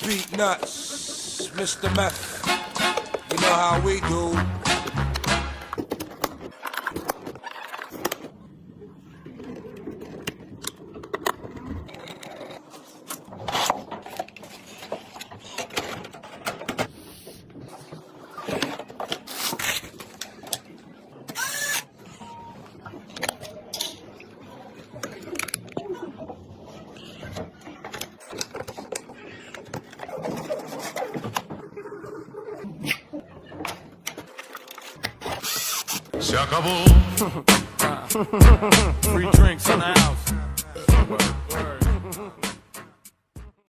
Beat nuts, Mr. Meth. You know how we do. Se acabó. Free drinks in the house.